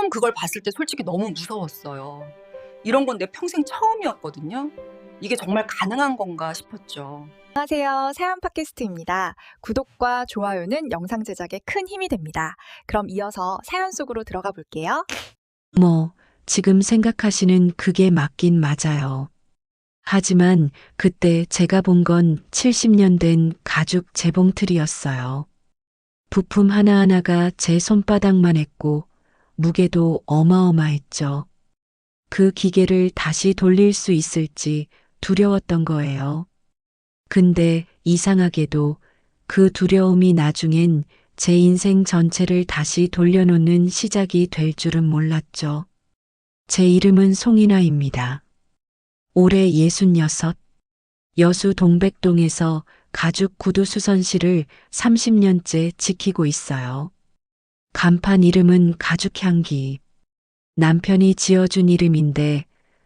처음 그걸 봤을 때 솔직히 너무 무서웠어요. 이런 건 내 평생 처음이었거든요. 이게 정말 가능한 건가 싶었죠. 안녕하세요. 사연 팟캐스트입니다. 구독과 좋아요는 영상 제작에 큰 힘이 됩니다. 그럼 이어서 사연 속으로 들어가 볼게요. 지금 생각하시는 그게 맞긴 맞아요. 하지만 그때 제가 본 건 70년 된 가죽 재봉틀이었어요. 부품 하나하나가 제 손바닥만 했고 무게도 어마어마했죠. 그 기계를 다시 돌릴 수 있을지 두려웠던 거예요. 근데 이상하게도 그 두려움이 나중엔 제 인생 전체를 다시 돌려놓는 시작이 될 줄은 몰랐죠. 제 이름은 송인아입니다. 올해 66, 여수 동백동에서 가죽 구두 수선실을 30년째 지키고 있어요. 간판 이름은 가죽향기. 남편이 지어준 이름인데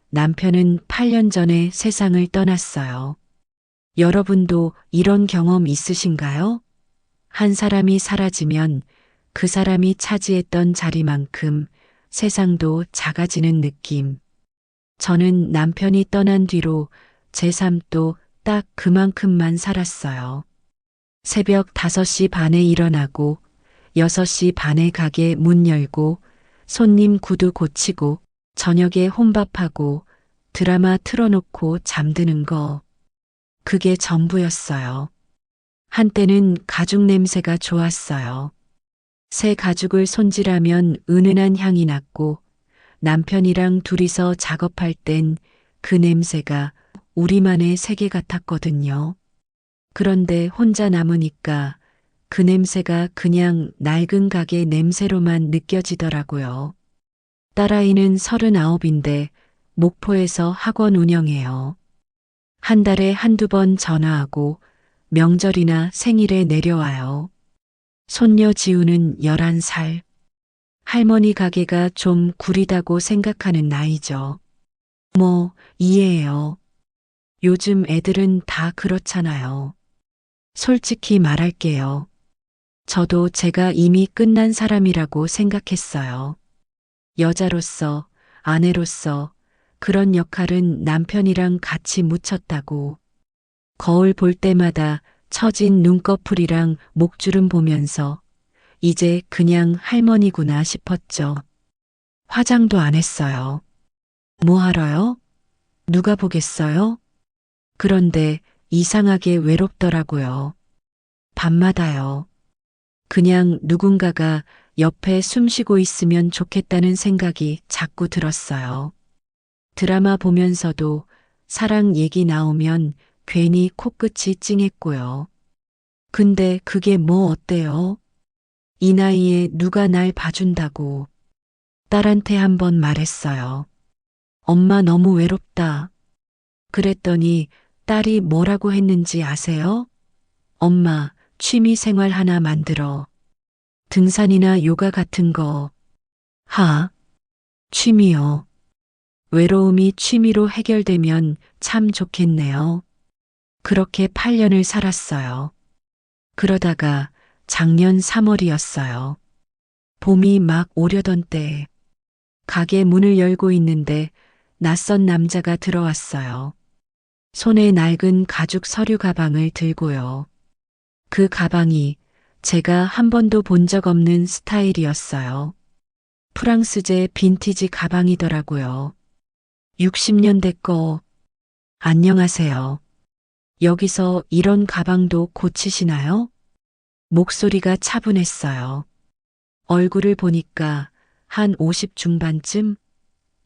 남편은 8년 전에 세상을 떠났어요. 여러분도 이런 경험 있으신가요? 한 사람이 사라지면 그 사람이 차지했던 자리만큼 세상도 작아지는 느낌. 저는 남편이 떠난 뒤로 제 삶도 딱 그만큼만 살았어요. 새벽 5시 반에 일어나고 6시 반에 가게 문 열고 손님 구두 고치고 저녁에 혼밥하고 드라마 틀어놓고 잠드는 거. 그게 전부였어요. 한때는 가죽 냄새가 좋았어요. 새 가죽을 손질하면 은은한 향이 났고 남편이랑 둘이서 작업할 땐 그 냄새가 우리만의 세계 같았거든요. 그런데 혼자 남으니까 그 냄새가 그냥 낡은 가게 냄새로만 느껴지더라고요. 딸아이는 39인데 목포에서 학원 운영해요. 한 달에 한두 번 전화하고 명절이나 생일에 내려와요. 손녀 지우는 11살. 할머니 가게가 좀 구리다고 생각하는 나이죠. 이해해요. 요즘 애들은 다 그렇잖아요. 솔직히 말할게요. 저도 제가 이미 끝난 사람이라고 생각했어요. 여자로서, 아내로서 그런 역할은 남편이랑 같이 묻혔다고. 거울 볼 때마다 처진 눈꺼풀이랑 목주름 보면서 이제 그냥 할머니구나 싶었죠. 화장도 안 했어요. 뭐 하러요? 누가 보겠어요? 그런데 이상하게 외롭더라고요. 밤마다요. 그냥 누군가가 옆에 숨 쉬고 있으면 좋겠다는 생각이 자꾸 들었어요. 드라마 보면서도 사랑 얘기 나오면 괜히 코끝이 찡했고요. 근데 그게 뭐 어때요? 이 나이에 누가 날 봐준다고. 딸한테 한번 말했어요. 엄마 너무 외롭다. 그랬더니 딸이 뭐라고 했는지 아세요? 엄마, 취미 생활 하나 만들어. 등산이나 요가 같은 거. 취미요. 외로움이 취미로 해결되면 참 좋겠네요. 그렇게 8년을 살았어요. 그러다가 작년 3월이었어요. 봄이 막 오려던 때 가게 문을 열고 있는데 낯선 남자가 들어왔어요. 손에 낡은 가죽 서류 가방을 들고요. 그 가방이 제가 한 번도 본 적 없는 스타일이었어요. 프랑스제 빈티지 가방이더라고요. 60년대 거. 안녕하세요. 여기서 이런 가방도 고치시나요? 목소리가 차분했어요. 얼굴을 보니까 한 50 중반쯤?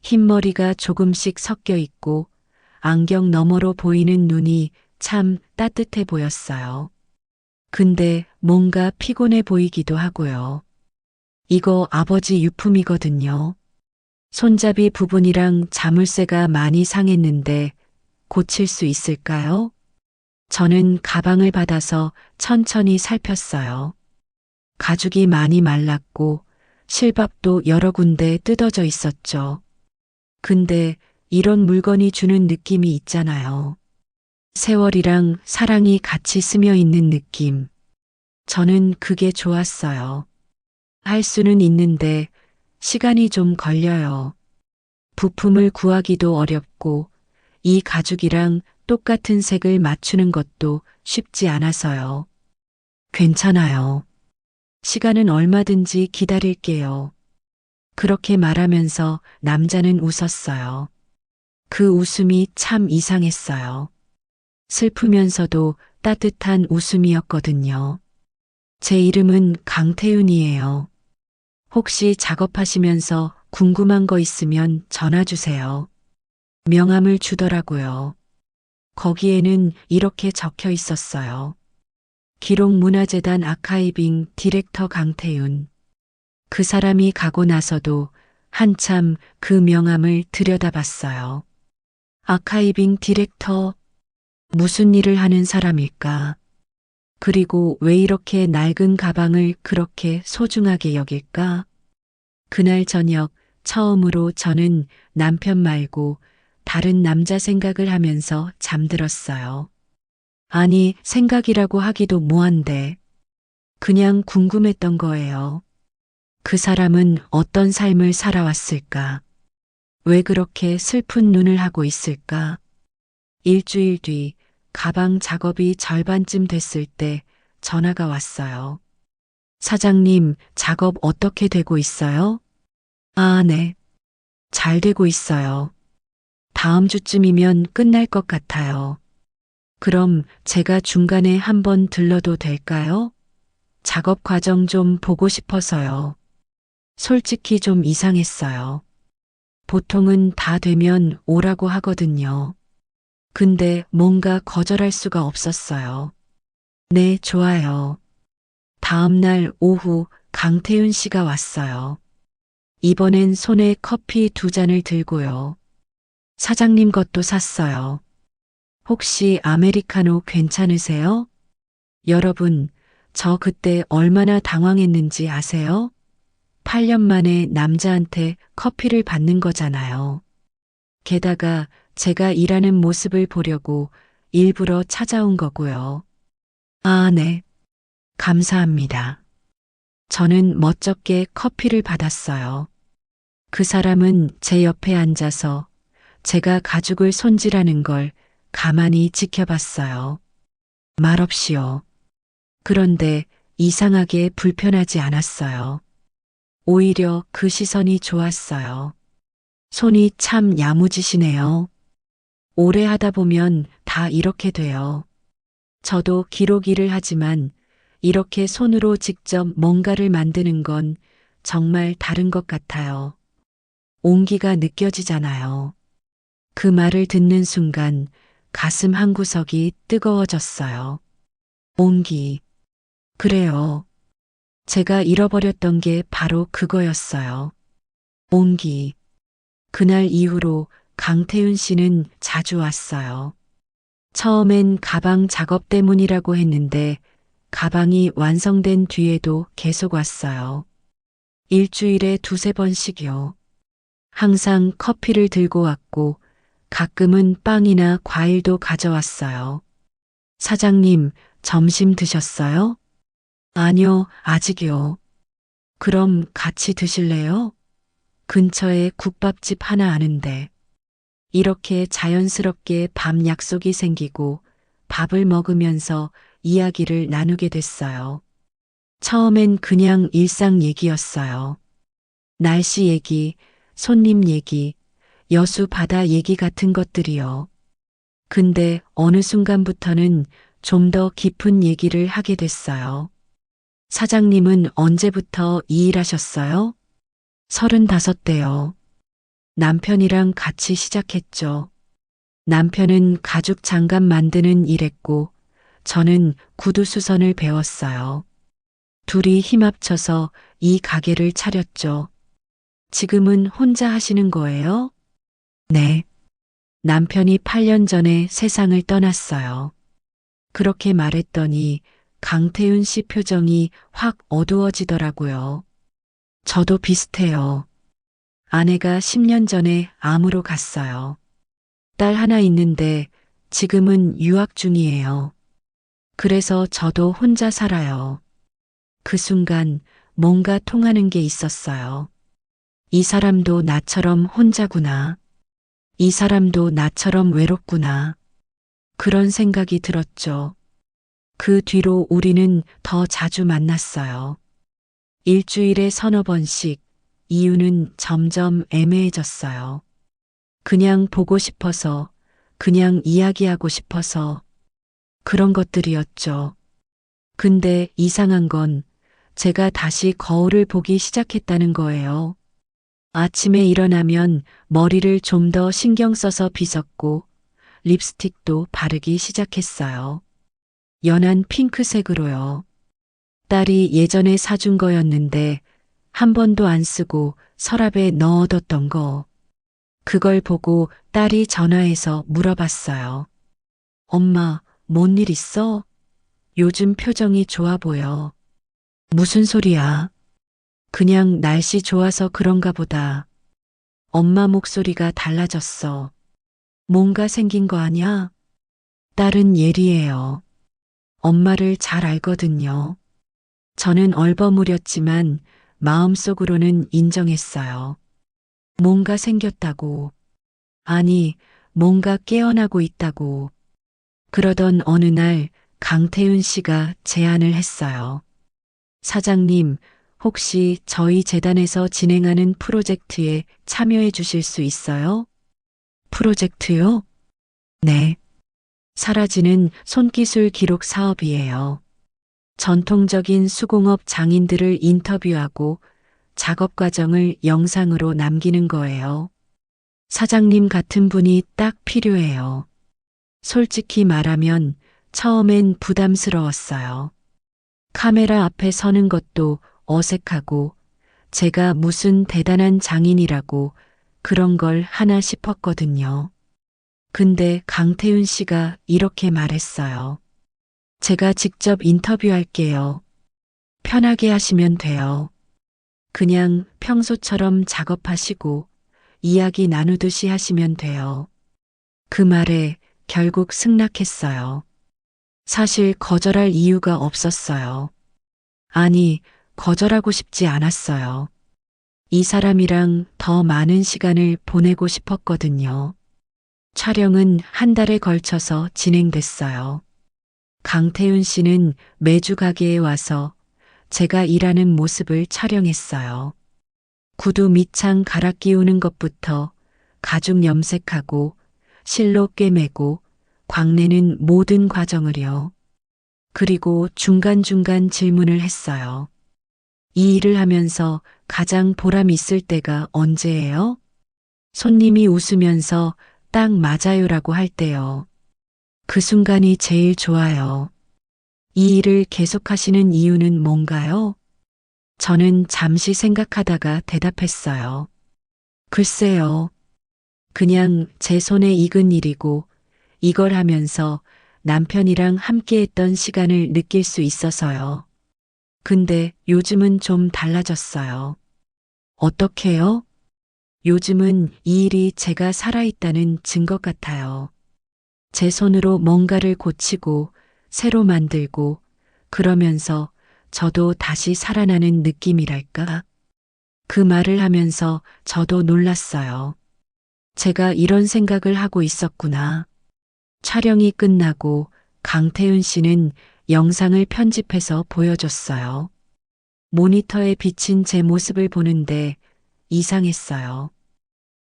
흰머리가 조금씩 섞여 있고 안경 너머로 보이는 눈이 참 따뜻해 보였어요. 근데 뭔가 피곤해 보이기도 하고요. 이거 아버지 유품이거든요. 손잡이 부분이랑 자물쇠가 많이 상했는데 고칠 수 있을까요? 저는 가방을 받아서 천천히 살폈어요. 가죽이 많이 말랐고 실밥도 여러 군데 뜯어져 있었죠. 근데 이런 물건이 주는 느낌이 있잖아요. 세월이랑 사랑이 같이 스며 있는 느낌. 저는 그게 좋았어요. 할 수는 있는데 시간이 좀 걸려요. 부품을 구하기도 어렵고 이 가죽이랑 똑같은 색을 맞추는 것도 쉽지 않아서요. 괜찮아요. 시간은 얼마든지 기다릴게요. 그렇게 말하면서 남자는 웃었어요. 그 웃음이 참 이상했어요. 슬프면서도 따뜻한 웃음이었거든요. 제 이름은 강태윤이에요. 혹시 작업하시면서 궁금한 거 있으면 전화 주세요. 명함을 주더라고요. 거기에는 이렇게 적혀 있었어요. 기록문화재단 아카이빙 디렉터 강태윤. 그 사람이 가고 나서도 한참 그 명함을 들여다봤어요. 아카이빙 디렉터, 무슨 일을 하는 사람일까? 그리고 왜 이렇게 낡은 가방을 그렇게 소중하게 여길까? 그날 저녁 처음으로 저는 남편 말고 다른 남자 생각을 하면서 잠들었어요. 아니, 생각이라고 하기도 뭐한데. 그냥 궁금했던 거예요. 그 사람은 어떤 삶을 살아왔을까? 왜 그렇게 슬픈 눈을 하고 있을까? 일주일 뒤 가방 작업이 절반쯤 됐을 때 전화가 왔어요. 사장님, 작업 어떻게 되고 있어요? 아, 네. 잘 되고 있어요. 다음 주쯤이면 끝날 것 같아요. 그럼 제가 중간에 한번 들러도 될까요? 작업 과정 좀 보고 싶어서요. 솔직히 좀 이상했어요. 보통은 다 되면 오라고 하거든요. 근데 뭔가 거절할 수가 없었어요. 네, 좋아요. 다음 날 오후 강태윤 씨가 왔어요. 이번엔 손에 커피 2잔을 들고요. 사장님 것도 샀어요. 혹시 아메리카노 괜찮으세요? 여러분, 저 그때 얼마나 당황했는지 아세요? 8년 만에 남자한테 커피를 받는 거잖아요. 게다가 제가 일하는 모습을 보려고 일부러 찾아온 거고요. 아, 네. 감사합니다. 저는 멋쩍게 커피를 받았어요. 그 사람은 제 옆에 앉아서 제가 가죽을 손질하는 걸 가만히 지켜봤어요. 말없이요. 그런데 이상하게 불편하지 않았어요. 오히려 그 시선이 좋았어요. 손이 참 야무지시네요. 오래 하다 보면 다 이렇게 돼요. 저도 기록 일을 하지만 이렇게 손으로 직접 뭔가를 만드는 건 정말 다른 것 같아요. 온기가 느껴지잖아요. 그 말을 듣는 순간 가슴 한구석이 뜨거워졌어요. 온기. 그래요. 제가 잃어버렸던 게 바로 그거였어요. 온기. 그날 이후로 강태윤 씨는 자주 왔어요. 처음엔 가방 작업 때문이라고 했는데 가방이 완성된 뒤에도 계속 왔어요. 일주일에 2~3번씩요. 항상 커피를 들고 왔고 가끔은 빵이나 과일도 가져왔어요. 사장님, 점심 드셨어요? 아니요, 아직이요. 그럼 같이 드실래요? 근처에 국밥집 하나 아는데. 이렇게 자연스럽게 밤 약속이 생기고 밥을 먹으면서 이야기를 나누게 됐어요. 처음엔 그냥 일상 얘기였어요. 날씨 얘기, 손님 얘기, 여수 바다 얘기 같은 것들이요. 근데 어느 순간부터는 좀 더 깊은 얘기를 하게 됐어요. 사장님은 언제부터 이 일 하셨어요? 35대요. 남편이랑 같이 시작했죠. 남편은 가죽 장갑 만드는 일 했고, 저는 구두 수선을 배웠어요. 둘이 힘 합쳐서 이 가게를 차렸죠. 지금은 혼자 하시는 거예요? 네. 남편이 8년 전에 세상을 떠났어요. 그렇게 말했더니 강태윤 씨 표정이 확 어두워지더라고요. 저도 비슷해요. 아내가 10년 전에 암으로 갔어요. 딸 하나 있는데 지금은 유학 중이에요. 그래서 저도 혼자 살아요. 그 순간 뭔가 통하는 게 있었어요. 이 사람도 나처럼 혼자구나. 이 사람도 나처럼 외롭구나. 그런 생각이 들었죠. 그 뒤로 우리는 더 자주 만났어요. 일주일에 서너 번씩. 이유는 점점 애매해졌어요. 그냥 보고 싶어서, 그냥 이야기하고 싶어서, 그런 것들이었죠. 근데 이상한 건 제가 다시 거울을 보기 시작했다는 거예요. 아침에 일어나면 머리를 좀 더 신경 써서 빗었고, 립스틱도 바르기 시작했어요. 연한 핑크색으로요. 딸이 예전에 사준 거였는데 한 번도 안 쓰고 서랍에 넣어뒀던 거. 그걸 보고 딸이 전화해서 물어봤어요. 엄마, 뭔 일 있어? 요즘 표정이 좋아 보여. 무슨 소리야? 그냥 날씨 좋아서 그런가 보다. 엄마 목소리가 달라졌어. 뭔가 생긴 거 아냐? 딸은 예리해요. 엄마를 잘 알거든요. 저는 얼버무렸지만 마음속으로는 인정했어요. 뭔가 생겼다고. 아니, 뭔가 깨어나고 있다고. 그러던 어느 날 강태윤 씨가 제안을 했어요. 사장님, 혹시 저희 재단에서 진행하는 프로젝트에 참여해 주실 수 있어요? 프로젝트요? 네. 사라지는 손기술 기록 사업이에요. 전통적인 수공업 장인들을 인터뷰하고 작업 과정을 영상으로 남기는 거예요. 사장님 같은 분이 딱 필요해요. 솔직히 말하면 처음엔 부담스러웠어요. 카메라 앞에 서는 것도 어색하고 제가 무슨 대단한 장인이라고 그런 걸 하나 싶었거든요. 근데 강태윤 씨가 이렇게 말했어요. 제가 직접 인터뷰할게요. 편하게 하시면 돼요. 그냥 평소처럼 작업하시고 이야기 나누듯이 하시면 돼요. 그 말에 결국 승낙했어요. 사실 거절할 이유가 없었어요. 아니, 거절하고 싶지 않았어요. 이 사람이랑 더 많은 시간을 보내고 싶었거든요. 촬영은 한 달에 걸쳐서 진행됐어요. 강태윤 씨는 매주 가게에 와서 제가 일하는 모습을 촬영했어요. 구두 밑창 갈아 끼우는 것부터 가죽 염색하고 실로 꿰매고 광내는 모든 과정을요. 그리고 중간중간 질문을 했어요. 이 일을 하면서 가장 보람 있을 때가 언제예요? 손님이 웃으면서 딱 맞아요라고 할 때요. 그 순간이 제일 좋아요. 이 일을 계속하시는 이유는 뭔가요? 저는 잠시 생각하다가 대답했어요. 글쎄요. 그냥 제 손에 익은 일이고 이걸 하면서 남편이랑 함께했던 시간을 느낄 수 있어서요. 근데 요즘은 좀 달라졌어요. 어떻게요? 요즘은 이 일이 제가 살아있다는 증거 같아요. 제 손으로 뭔가를 고치고 새로 만들고 그러면서 저도 다시 살아나는 느낌이랄까? 그 말을 하면서 저도 놀랐어요. 제가 이런 생각을 하고 있었구나. 촬영이 끝나고 강태윤 씨는 영상을 편집해서 보여줬어요. 모니터에 비친 제 모습을 보는데 이상했어요.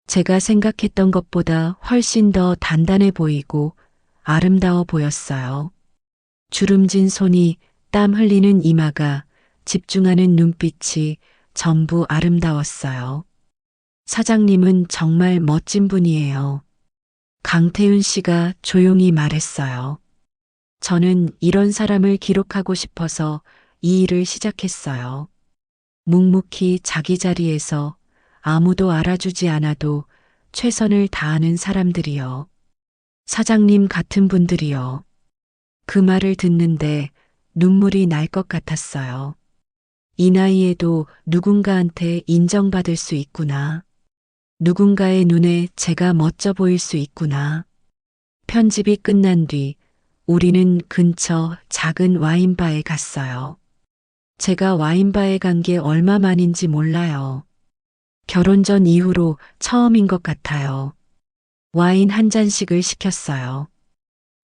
제가 생각했던 것보다 훨씬 더 단단해 보이고 아름다워 보였어요. 주름진 손이, 땀 흘리는 이마가, 집중하는 눈빛이 전부 아름다웠어요. 사장님은 정말 멋진 분이에요. 강태윤 씨가 조용히 말했어요. 저는 이런 사람을 기록하고 싶어서 이 일을 시작했어요. 묵묵히 자기 자리에서 아무도 알아주지 않아도 최선을 다하는 사람들이요. 사장님 같은 분들이요. 그 말을 듣는데 눈물이 날 것 같았어요. 이 나이에도 누군가한테 인정받을 수 있구나. 누군가의 눈에 제가 멋져 보일 수 있구나. 편집이 끝난 뒤 우리는 근처 작은 와인바에 갔어요. 제가 와인바에 간 게 얼마 만인지 몰라요. 결혼 전 이후로 처음인 것 같아요. 와인 한 잔씩을 시켰어요.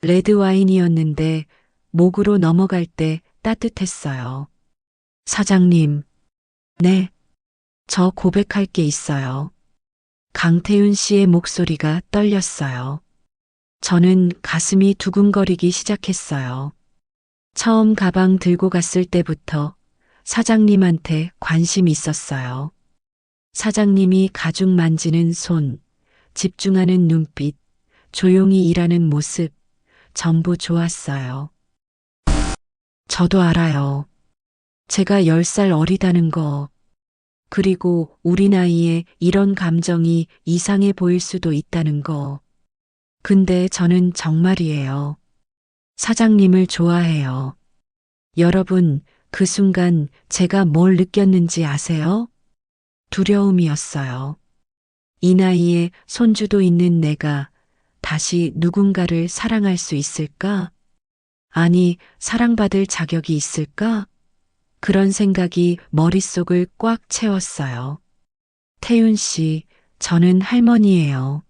레드 와인이었는데 목으로 넘어갈 때 따뜻했어요. 사장님, 네, 저 고백할 게 있어요. 강태윤 씨의 목소리가 떨렸어요. 저는 가슴이 두근거리기 시작했어요. 처음 가방 들고 갔을 때부터 사장님한테 관심이 있었어요. 사장님이 가죽 만지는 손, 집중하는 눈빛, 조용히 일하는 모습, 전부 좋았어요. 저도 알아요. 제가 10살 어리다는 거, 그리고 우리 나이에 이런 감정이 이상해 보일 수도 있다는 거. 근데 저는 정말이에요. 사장님을 좋아해요. 여러분, 그 순간 제가 뭘 느꼈는지 아세요? 두려움이었어요. 이 나이에 손주도 있는 내가 다시 누군가를 사랑할 수 있을까? 아니, 사랑받을 자격이 있을까? 그런 생각이 머릿속을 꽉 채웠어요. 태윤 씨, 저는 할머니예요.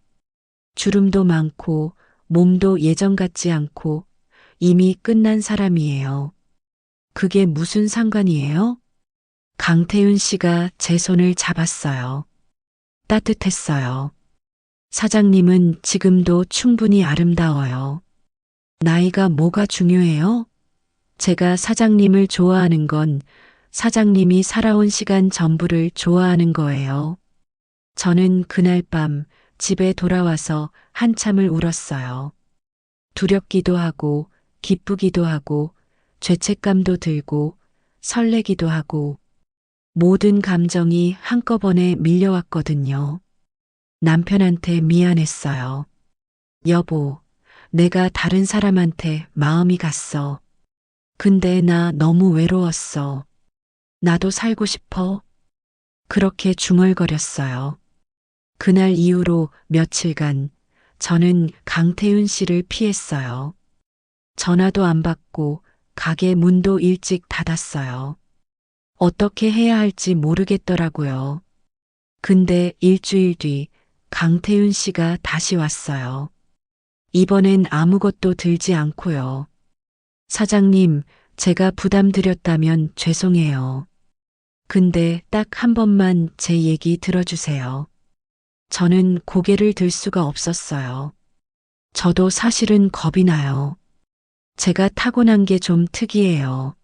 주름도 많고, 몸도 예전 같지 않고, 이미 끝난 사람이에요. 그게 무슨 상관이에요? 강태윤 씨가 제 손을 잡았어요. 따뜻했어요. 사장님은 지금도 충분히 아름다워요. 나이가 뭐가 중요해요? 제가 사장님을 좋아하는 건 사장님이 살아온 시간 전부를 좋아하는 거예요. 저는 그날 밤 집에 돌아와서 한참을 울었어요. 두렵기도 하고, 기쁘기도 하고, 죄책감도 들고, 설레기도 하고, 모든 감정이 한꺼번에 밀려왔거든요. 남편한테 미안했어요. 여보, 내가 다른 사람한테 마음이 갔어. 근데 나 너무 외로웠어. 나도 살고 싶어. 그렇게 중얼거렸어요. 그날 이후로 며칠간 저는 강태윤 씨를 피했어요. 전화도 안 받고 가게 문도 일찍 닫았어요. 어떻게 해야 할지 모르겠더라고요. 근데 일주일 뒤 강태윤 씨가 다시 왔어요. 이번엔 아무것도 들지 않고요. 사장님, 제가 부담드렸다면 죄송해요. 근데 딱 한 번만 제 얘기 들어주세요. 저는 고개를 들 수가 없었어요. 저도 사실은 겁이 나요. 제가 타고난 게 좀 특이해요.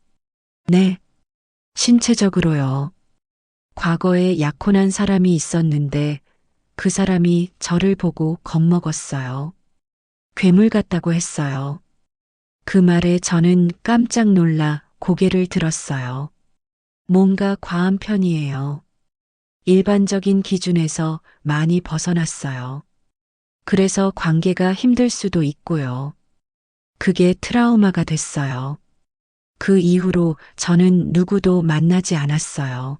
네, 신체적으로요. 과거에 약혼한 사람이 있었는데 그 사람이 저를 보고 겁먹었어요. 괴물 같다고 했어요. 그 말에 저는 깜짝 놀라 고개를 들었어요. 뭔가 과한 편이에요. 일반적인 기준에서 많이 벗어났어요. 그래서 관계가 힘들 수도 있고요. 그게 트라우마가 됐어요. 그 이후로 저는 누구도 만나지 않았어요.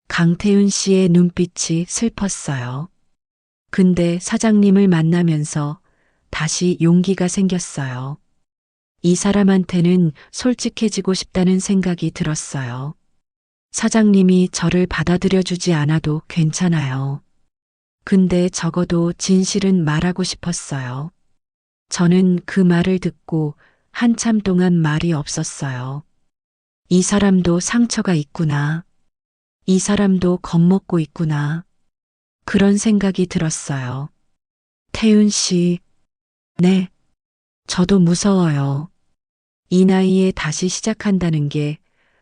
강태윤 씨의 눈빛이 슬펐어요. 근데 사장님을 만나면서 다시 용기가 생겼어요. 이 사람한테는 솔직해지고 싶다는 생각이 들었어요. 사장님이 저를 받아들여 주지 않아도 괜찮아요. 근데 적어도 진실은 말하고 싶었어요. 저는 그 말을 듣고 한참 동안 말이 없었어요. 이 사람도 상처가 있구나. 이 사람도 겁먹고 있구나. 그런 생각이 들었어요. 태윤 씨, 네, 저도 무서워요. 이 나이에 다시 시작한다는 게,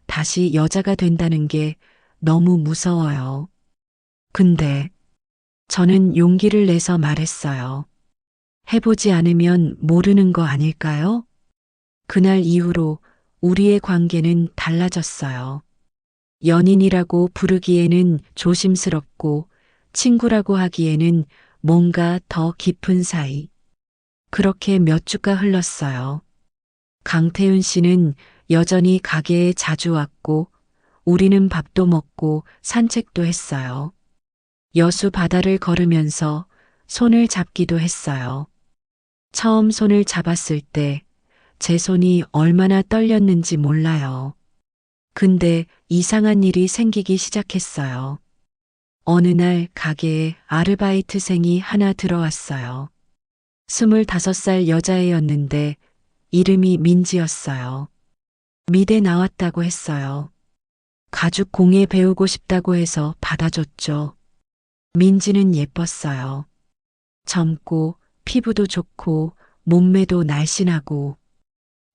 다시 여자가 된다는 게 너무 무서워요. 근데 저는 용기를 내서 말했어요. 해보지 않으면 모르는 거 아닐까요? 그날 이후로 우리의 관계는 달라졌어요. 연인이라고 부르기에는 조심스럽고 친구라고 하기에는 뭔가 더 깊은 사이. 그렇게 몇 주가 흘렀어요. 강태윤 씨는 여전히 가게에 자주 왔고 우리는 밥도 먹고 산책도 했어요. 여수 바다를 걸으면서 손을 잡기도 했어요. 처음 손을 잡았을 때 제 손이 얼마나 떨렸는지 몰라요. 근데 이상한 일이 생기기 시작했어요. 어느 날 가게에 아르바이트생이 하나 들어왔어요. 25살 여자애였는데 이름이 민지였어요. 미대 나왔다고 했어요. 가죽 공예 배우고 싶다고 해서 받아줬죠. 민지는 예뻤어요. 젊고 피부도 좋고 몸매도 날씬하고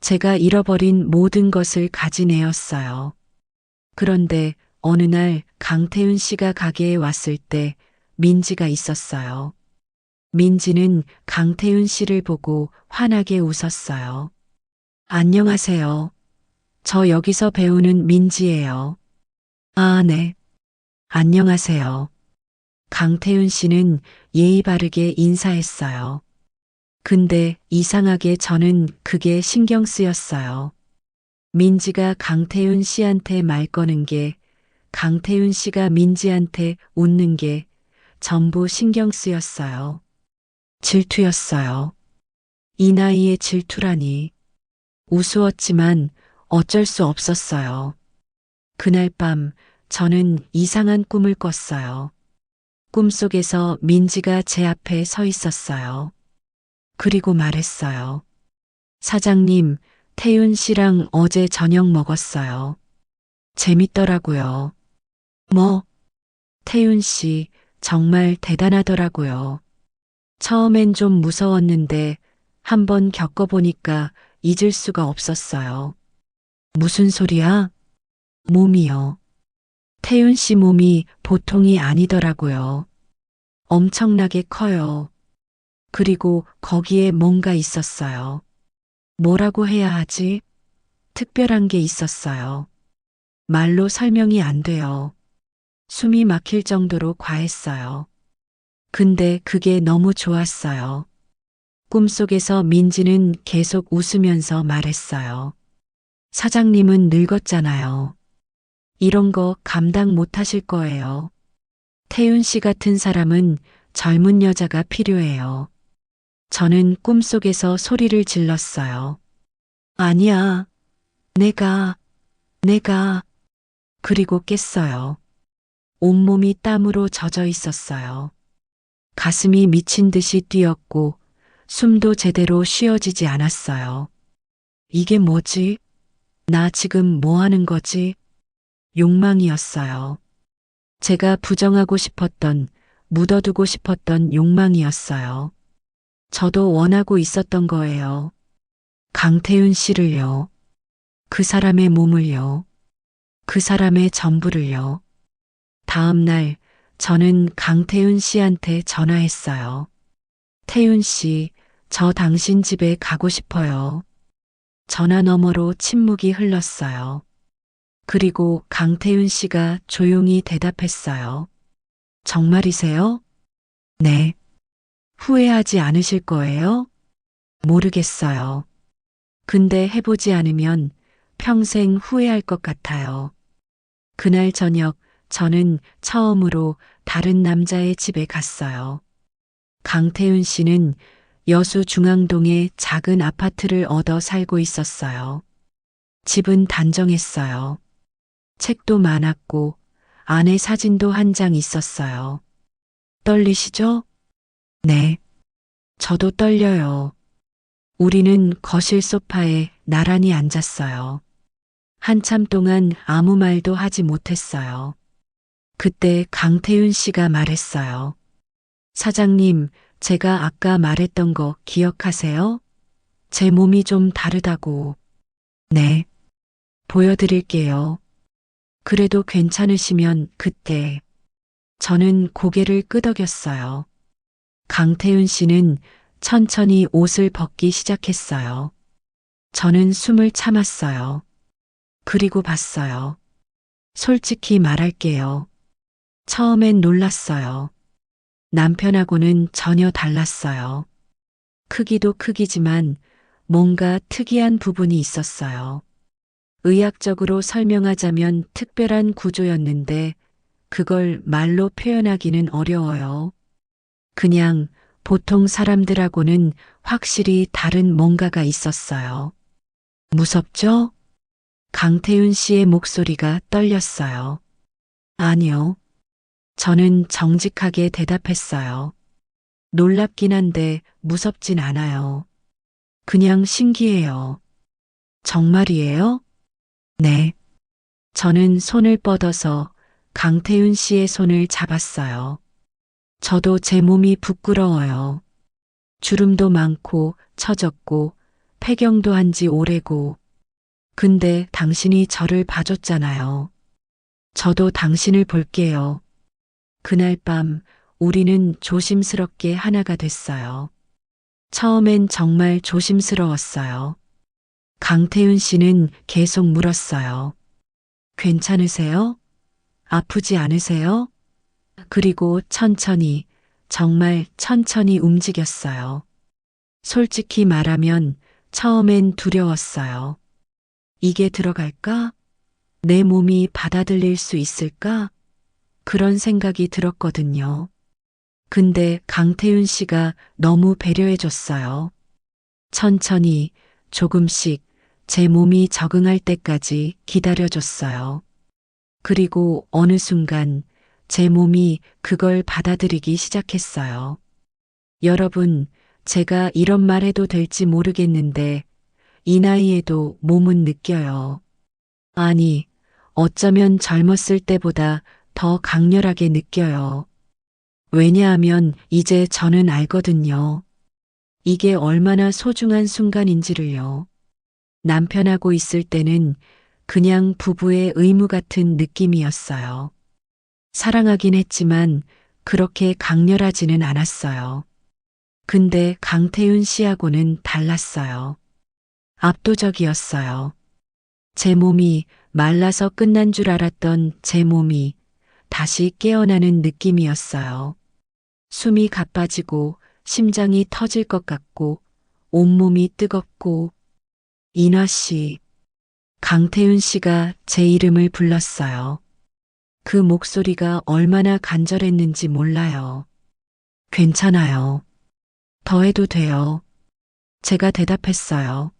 제가 잃어버린 모든 것을 가진 애였어요. 그런데 어느 날 강태윤 씨가 가게에 왔을 때 민지가 있었어요. 민지는 강태윤 씨를 보고 환하게 웃었어요. 안녕하세요. 저 여기서 배우는 민지예요. 아, 네. 안녕하세요. 강태윤 씨는 예의 바르게 인사했어요. 근데 이상하게 저는 그게 신경 쓰였어요. 민지가 강태윤 씨한테 말 거는 게, 강태윤 씨가 민지한테 웃는 게 전부 신경 쓰였어요. 질투였어요. 이 나이에 질투라니. 우스웠지만 어쩔 수 없었어요. 그날 밤 저는 이상한 꿈을 꿨어요. 꿈속에서 민지가 제 앞에 서 있었어요. 그리고 말했어요. 사장님, 태윤 씨랑 어제 저녁 먹었어요. 재밌더라고요. 뭐? 태윤 씨 정말 대단하더라고요. 처음엔 좀 무서웠는데 한번 겪어보니까 잊을 수가 없었어요. 무슨 소리야? 몸이요. 태윤 씨 몸이 보통이 아니더라고요. 엄청나게 커요. 그리고 거기에 뭔가 있었어요. 뭐라고 해야 하지? 특별한 게 있었어요. 말로 설명이 안 돼요. 숨이 막힐 정도로 과했어요. 근데 그게 너무 좋았어요. 꿈속에서 민지는 계속 웃으면서 말했어요. 사장님은 늙었잖아요. 이런 거 감당 못 하실 거예요. 태윤 씨 같은 사람은 젊은 여자가 필요해요. 저는 꿈속에서 소리를 질렀어요. 아니야. 내가. 그리고 깼어요. 온몸이 땀으로 젖어 있었어요. 가슴이 미친 듯이 뛰었고 숨도 제대로 쉬어지지 않았어요. 이게 뭐지? 나 지금 뭐 하는 거지? 욕망이었어요. 제가 부정하고 싶었던, 묻어두고 싶었던 욕망이었어요. 저도 원하고 있었던 거예요. 강태윤 씨를요. 그 사람의 몸을요. 그 사람의 전부를요. 다음 날 저는 강태윤 씨한테 전화했어요. 태윤 씨, 저 당신 집에 가고 싶어요. 전화 너머로 침묵이 흘렀어요. 그리고 강태윤 씨가 조용히 대답했어요. 정말이세요? 네. 후회하지 않으실 거예요? 모르겠어요. 근데 해보지 않으면 평생 후회할 것 같아요. 그날 저녁 저는 처음으로 다른 남자의 집에 갔어요. 강태윤 씨는 여수 중앙동에 작은 아파트를 얻어 살고 있었어요. 집은 단정했어요. 책도 많았고 아내 사진도 한 장 있었어요. 떨리시죠? 네. 저도 떨려요. 우리는 거실 소파에 나란히 앉았어요. 한참 동안 아무 말도 하지 못했어요. 그때 강태윤 씨가 말했어요. 사장님, 제가 아까 말했던 거 기억하세요? 제 몸이 좀 다르다고. 네. 보여드릴게요. 그래도 괜찮으시면 그때. 저는 고개를 끄덕였어요. 강태윤 씨는 천천히 옷을 벗기 시작했어요. 저는 숨을 참았어요. 그리고 봤어요. 솔직히 말할게요. 처음엔 놀랐어요. 남편하고는 전혀 달랐어요. 크기도 크기지만 뭔가 특이한 부분이 있었어요. 의학적으로 설명하자면 특별한 구조였는데 그걸 말로 표현하기는 어려워요. 그냥 보통 사람들하고는 확실히 다른 뭔가가 있었어요. 무섭죠? 강태윤 씨의 목소리가 떨렸어요. 아니요. 저는 정직하게 대답했어요. 놀랍긴 한데 무섭진 않아요. 그냥 신기해요. 정말이에요? 네. 저는 손을 뻗어서 강태윤 씨의 손을 잡았어요. 저도 제 몸이 부끄러워요. 주름도 많고 처졌고 폐경도 한 지 오래고. 근데 당신이 저를 봐줬잖아요. 저도 당신을 볼게요. 그날 밤 우리는 조심스럽게 하나가 됐어요. 처음엔 정말 조심스러웠어요. 강태윤 씨는 계속 물었어요. 괜찮으세요? 아프지 않으세요? 그리고 천천히, 정말 천천히 움직였어요. 솔직히 말하면 처음엔 두려웠어요. 이게 들어갈까? 내 몸이 받아들일 수 있을까? 그런 생각이 들었거든요. 근데 강태윤 씨가 너무 배려해줬어요. 천천히, 조금씩 제 몸이 적응할 때까지 기다려줬어요. 그리고 어느 순간 제 몸이 그걸 받아들이기 시작했어요. 여러분, 제가 이런 말 해도 될지 모르겠는데 이 나이에도 몸은 느껴요. 아니, 어쩌면 젊었을 때보다 더 강렬하게 느껴요. 왜냐하면 이제 저는 알거든요. 이게 얼마나 소중한 순간인지를요. 남편하고 있을 때는 그냥 부부의 의무 같은 느낌이었어요. 사랑하긴 했지만 그렇게 강렬하지는 않았어요. 근데 강태윤 씨하고는 달랐어요. 압도적이었어요. 제 몸이 말라서 끝난 줄 알았던 제 몸이 다시 깨어나는 느낌이었어요. 숨이 가빠지고 심장이 터질 것 같고 온몸이 뜨겁고. 인화 씨, 강태윤 씨가 제 이름을 불렀어요. 그 목소리가 얼마나 간절했는지 몰라요. 괜찮아요. 더 해도 돼요. 제가 대답했어요.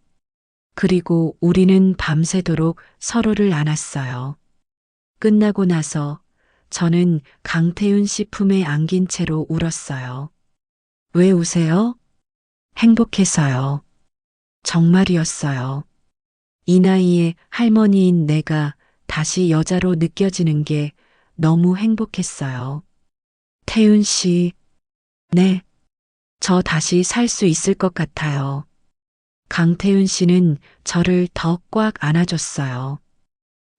그리고 우리는 밤새도록 서로를 안았어요. 끝나고 나서 저는 강태윤 씨 품에 안긴 채로 울었어요. 왜 우세요? 행복해서요. 정말이었어요. 이 나이에 할머니인 내가 다시 여자로 느껴지는 게 너무 행복했어요. 태윤 씨, 네, 저 다시 살 수 있을 것 같아요. 강태윤 씨는 저를 더 꽉 안아줬어요.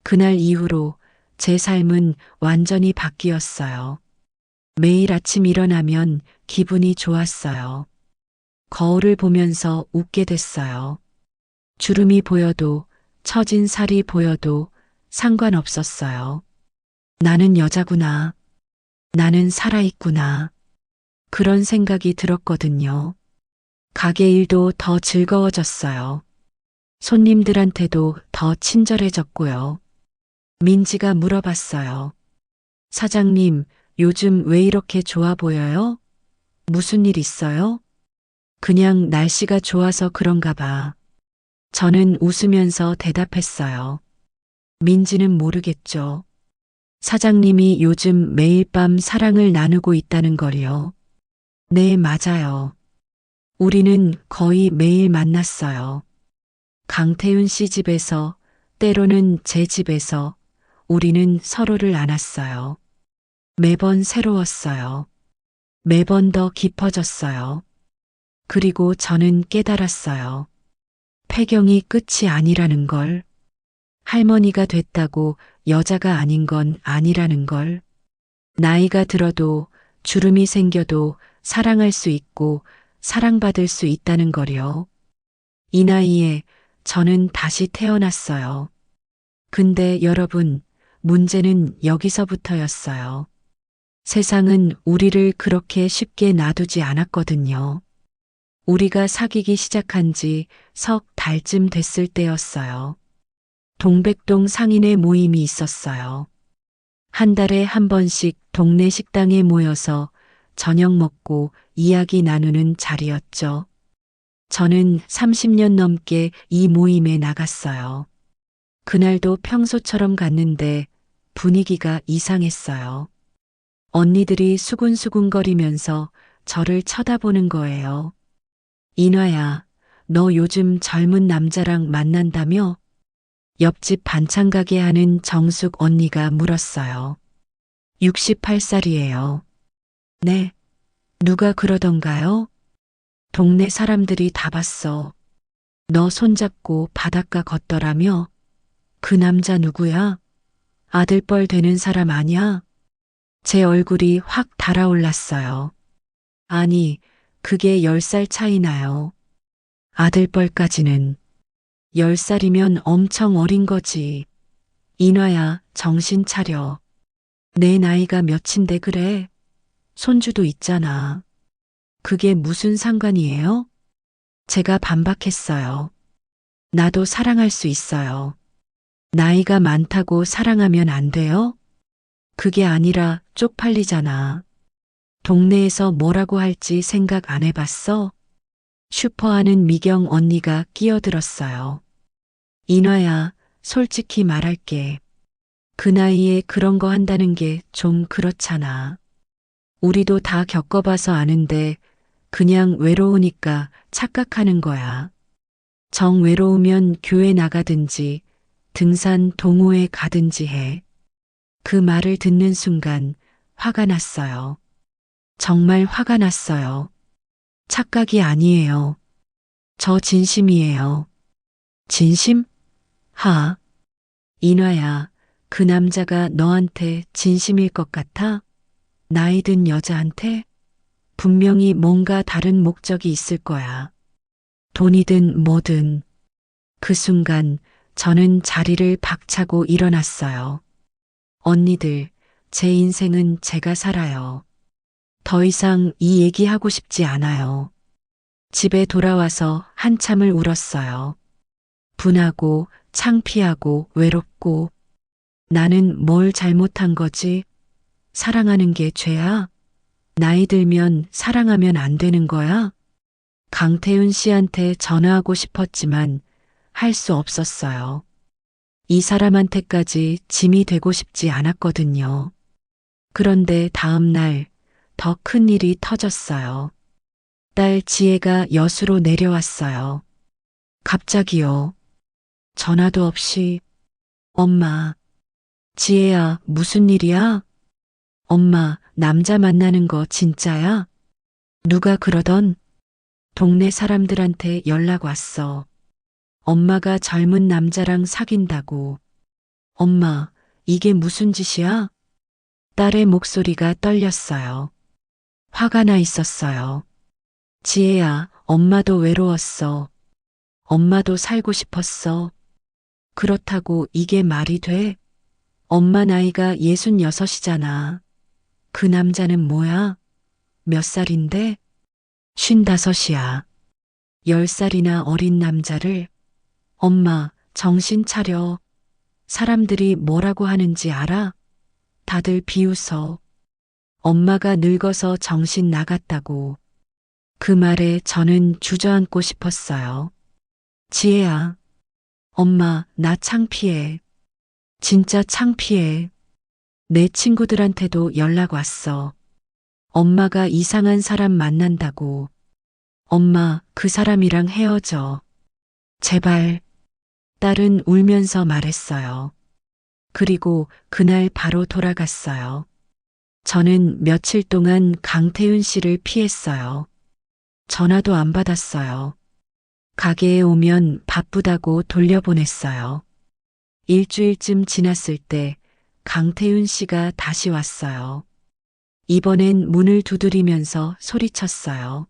그날 이후로 제 삶은 완전히 바뀌었어요. 매일 아침 일어나면 기분이 좋았어요. 거울을 보면서 웃게 됐어요. 주름이 보여도 처진 살이 보여도 상관없었어요. 나는 여자구나. 나는 살아있구나. 그런 생각이 들었거든요. 가게 일도 더 즐거워졌어요. 손님들한테도 더 친절해졌고요. 민지가 물어봤어요. 사장님, 요즘 왜 이렇게 좋아 보여요? 무슨 일 있어요? 그냥 날씨가 좋아서 그런가 봐. 저는 웃으면서 대답했어요. 민지는 모르겠죠. 사장님이 요즘 매일 밤 사랑을 나누고 있다는 걸요. 네, 맞아요. 우리는 거의 매일 만났어요. 강태윤 씨 집에서, 때로는 제 집에서 우리는 서로를 안았어요. 매번 새로웠어요. 매번 더 깊어졌어요. 그리고 저는 깨달았어요. 폐경이 끝이 아니라는 걸. 할머니가 됐다고 여자가 아닌 건 아니라는 걸. 나이가 들어도 주름이 생겨도 사랑할 수 있고 사랑받을 수 있다는 걸요. 이 나이에 저는 다시 태어났어요. 근데 여러분, 문제는 여기서부터였어요. 세상은 우리를 그렇게 쉽게 놔두지 않았거든요. 우리가 사귀기 시작한 지 석 달쯤 됐을 때였어요. 동백동 상인의 모임이 있었어요. 한 달에 한 번씩 동네 식당에 모여서 저녁 먹고 이야기 나누는 자리였죠. 저는 30년 넘게 이 모임에 나갔어요. 그날도 평소처럼 갔는데 분위기가 이상했어요. 언니들이 수군수군거리면서 저를 쳐다보는 거예요. 인화야, 너 요즘 젊은 남자랑 만난다며? 옆집 반찬 가게 하는 정숙 언니가 물었어요. 68살이에요. 네. 누가 그러던가요? 동네 사람들이 다 봤어. 너 손잡고 바닷가 걷더라며? 그 남자 누구야? 아들뻘 되는 사람 아냐? 제 얼굴이 확 달아올랐어요. 아니, 그게 10살 차이 나요. 아들뻘까지는 10살이면 엄청 어린 거지. 인화야, 정신 차려. 내 나이가 몇인데 그래? 손주도 있잖아. 그게 무슨 상관이에요? 제가 반박했어요. 나도 사랑할 수 있어요. 나이가 많다고 사랑하면 안 돼요? 그게 아니라 쪽팔리잖아. 동네에서 뭐라고 할지 생각 안 해봤어? 슈퍼하는 미경 언니가 끼어들었어요. 인화야, 솔직히 말할게. 그 나이에 그런 거 한다는 게 좀 그렇잖아. 우리도 다 겪어봐서 아는데 그냥 외로우니까 착각하는 거야. 정 외로우면 교회 나가든지 등산 동호회 가든지 해. 그 말을 듣는 순간 화가 났어요. 정말 화가 났어요. 착각이 아니에요. 저 진심이에요. 진심? 하. 인화야, 그 남자가 너한테 진심일 것 같아? 나이 든 여자한테? 분명히 뭔가 다른 목적이 있을 거야. 돈이든 뭐든. 그 순간 저는 자리를 박차고 일어났어요. 언니들, 제 인생은 제가 살아요. 더 이상 이 얘기하고 싶지 않아요. 집에 돌아와서 한참을 울었어요. 분하고 창피하고 외롭고 나는 뭘 잘못한 거지? 사랑하는 게 죄야? 나이 들면 사랑하면 안 되는 거야? 강태훈 씨한테 전화하고 싶었지만 할 수 없었어요. 이 사람한테까지 짐이 되고 싶지 않았거든요. 그런데 다음 날 더 큰 일이 터졌어요. 딸 지혜가 여수로 내려왔어요. 갑자기요. 전화도 없이. 엄마. 지혜야, 무슨 일이야? 엄마, 남자 만나는 거 진짜야? 누가 그러던? 동네 사람들한테 연락 왔어. 엄마가 젊은 남자랑 사귄다고. 엄마, 이게 무슨 짓이야? 딸의 목소리가 떨렸어요. 화가 나 있었어요. 지혜야, 엄마도 외로웠어. 엄마도 살고 싶었어. 그렇다고 이게 말이 돼? 엄마 나이가 66이잖아. 그 남자는 뭐야? 몇 살인데? 55이야. 10살이나 어린 남자를. 엄마, 정신 차려. 사람들이 뭐라고 하는지 알아? 다들 비웃어. 엄마가 늙어서 정신 나갔다고. 그 말에 저는 주저앉고 싶었어요. 지혜야. 엄마, 나 창피해. 진짜 창피해. 내 친구들한테도 연락 왔어. 엄마가 이상한 사람 만난다고. 엄마, 그 사람이랑 헤어져. 제발. 딸은 울면서 말했어요. 그리고 그날 바로 돌아갔어요. 저는 며칠 동안 강태윤 씨를 피했어요. 전화도 안 받았어요. 가게에 오면 바쁘다고 돌려보냈어요. 일주일쯤 지났을 때 강태윤 씨가 다시 왔어요. 이번엔 문을 두드리면서 소리쳤어요.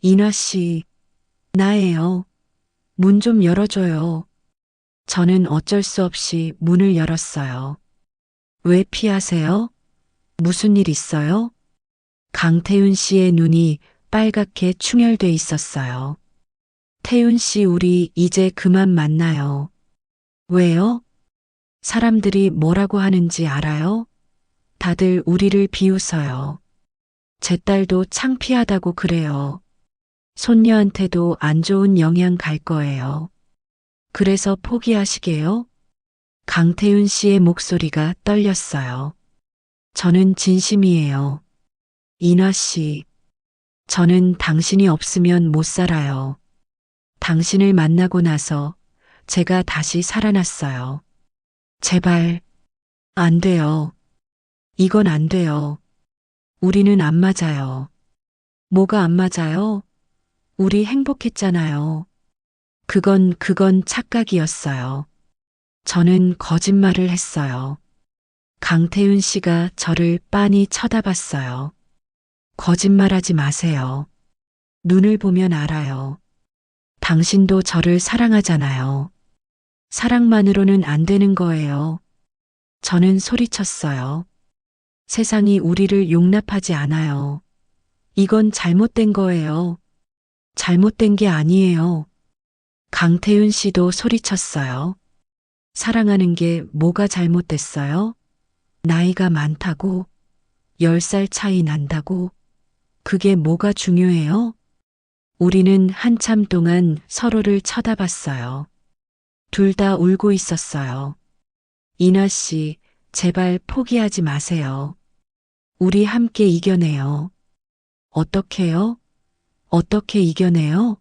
인화 씨, 나예요. 문 좀 열어줘요. 저는 어쩔 수 없이 문을 열었어요. 왜 피하세요? 무슨 일 있어요? 강태윤 씨의 눈이 빨갛게 충혈돼 있었어요. 태윤 씨, 우리 이제 그만 만나요. 왜요? 사람들이 뭐라고 하는지 알아요? 다들 우리를 비웃어요. 제 딸도 창피하다고 그래요. 손녀한테도 안 좋은 영향 갈 거예요. 그래서 포기하시게요? 강태윤 씨의 목소리가 떨렸어요. 저는 진심이에요. 인화 씨, 저는 당신이 없으면 못 살아요. 당신을 만나고 나서 제가 다시 살아났어요. 제발, 안 돼요. 이건 안 돼요. 우리는 안 맞아요. 뭐가 안 맞아요? 우리 행복했잖아요. 그건 착각이었어요. 저는 거짓말을 했어요. 강태윤 씨가 저를 빤히 쳐다봤어요. 거짓말하지 마세요. 눈을 보면 알아요. 당신도 저를 사랑하잖아요. 사랑만으로는 안 되는 거예요. 저는 소리쳤어요. 세상이 우리를 용납하지 않아요. 이건 잘못된 거예요. 잘못된 게 아니에요. 강태윤 씨도 소리쳤어요. 사랑하는 게 뭐가 잘못됐어요? 나이가 많다고? 10살 차이 난다고? 그게 뭐가 중요해요? 우리는 한참 동안 서로를 쳐다봤어요. 둘 다 울고 있었어요. 인화 씨, 제발 포기하지 마세요. 우리 함께 이겨내요. 어떻게요? 어떻게 이겨내요?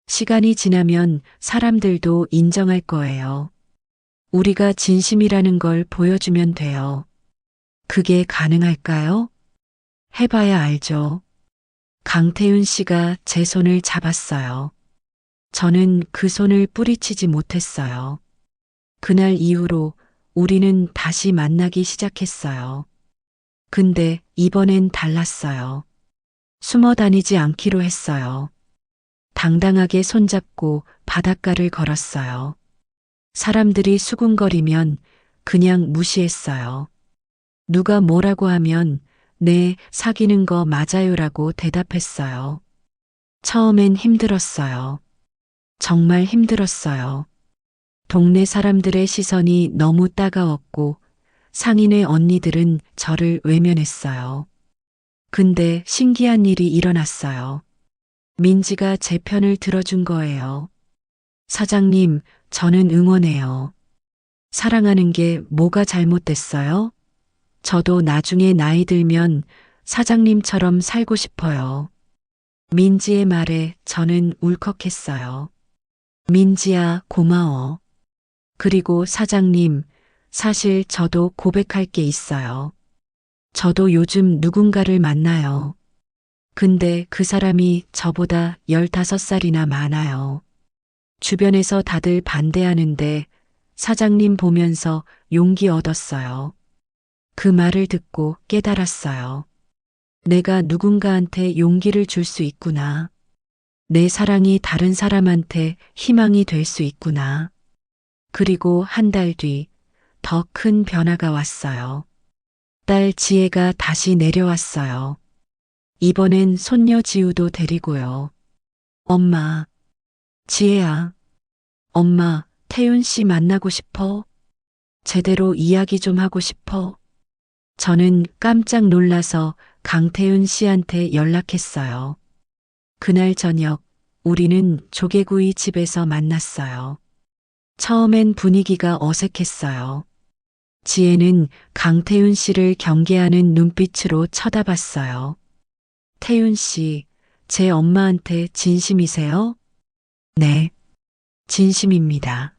시간이 지나면 사람들도 인정할 거예요. 우리가 진심이라는 걸 보여주면 돼요. 그게 가능할까요? 해봐야 알죠. 강태윤 씨가 제 손을 잡았어요. 저는 그 손을 뿌리치지 못했어요. 그날 이후로 우리는 다시 만나기 시작했어요. 근데 이번엔 달랐어요. 숨어 다니지 않기로 했어요. 당당하게 손잡고 바닷가를 걸었어요. 사람들이 수군거리면 그냥 무시했어요. 누가 뭐라고 하면 네, 사귀는 거 맞아요라고 대답했어요. 처음엔 힘들었어요. 정말 힘들었어요. 동네 사람들의 시선이 너무 따가웠고 상인의 언니들은 저를 외면했어요. 근데 신기한 일이 일어났어요. 민지가 제 편을 들어준 거예요. 사장님, 저는 응원해요. 사랑하는 게 뭐가 잘못됐어요? 저도 나중에 나이 들면 사장님처럼 살고 싶어요. 민지의 말에 저는 울컥했어요. 민지야, 고마워. 그리고 사장님, 사실 저도 고백할 게 있어요. 저도 요즘 누군가를 만나요. 근데 그 사람이 저보다 15살이나 많아요. 주변에서 다들 반대하는데 사장님 보면서 용기 얻었어요. 그 말을 듣고 깨달았어요. 내가 누군가한테 용기를 줄 수 있구나. 내 사랑이 다른 사람한테 희망이 될 수 있구나. 그리고 한 달 뒤 더 큰 변화가 왔어요. 딸 지혜가 다시 내려왔어요. 이번엔 손녀 지우도 데리고요. 엄마, 지혜야. 엄마, 태윤 씨 만나고 싶어? 제대로 이야기 좀 하고 싶어? 저는 깜짝 놀라서 강태윤 씨한테 연락했어요. 그날 저녁 우리는 조개구이 집에서 만났어요. 처음엔 분위기가 어색했어요. 지혜는 강태윤 씨를 경계하는 눈빛으로 쳐다봤어요. 태윤 씨, 제 엄마한테 진심이세요? 네, 진심입니다.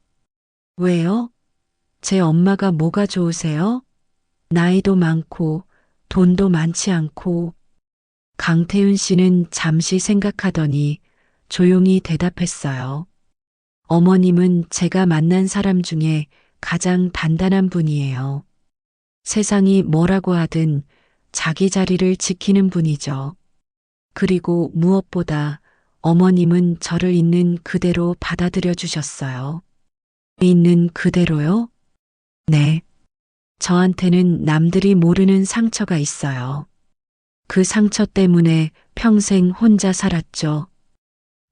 왜요? 제 엄마가 뭐가 좋으세요? 나이도 많고 돈도 많지 않고. 강태윤 씨는 잠시 생각하더니 조용히 대답했어요. 어머님은 제가 만난 사람 중에 가장 단단한 분이에요. 세상이 뭐라고 하든 자기 자리를 지키는 분이죠. 그리고 무엇보다 어머님은 저를 있는 그대로 받아들여 주셨어요. 있는 그대로요? 네. 저한테는 남들이 모르는 상처가 있어요. 그 상처 때문에 평생 혼자 살았죠.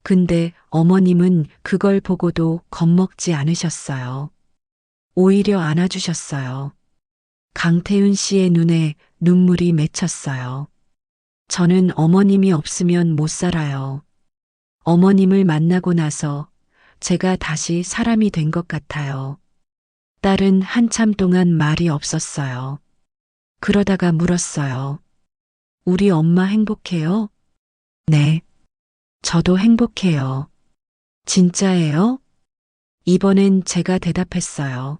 근데 어머님은 그걸 보고도 겁먹지 않으셨어요. 오히려 안아주셨어요. 강태윤 씨의 눈에 눈물이 맺혔어요. 저는 어머님이 없으면 못 살아요. 어머님을 만나고 나서 제가 다시 사람이 된 것 같아요. 딸은 한참 동안 말이 없었어요. 그러다가 물었어요. 우리 엄마 행복해요? 네. 저도 행복해요. 진짜예요? 이번엔 제가 대답했어요.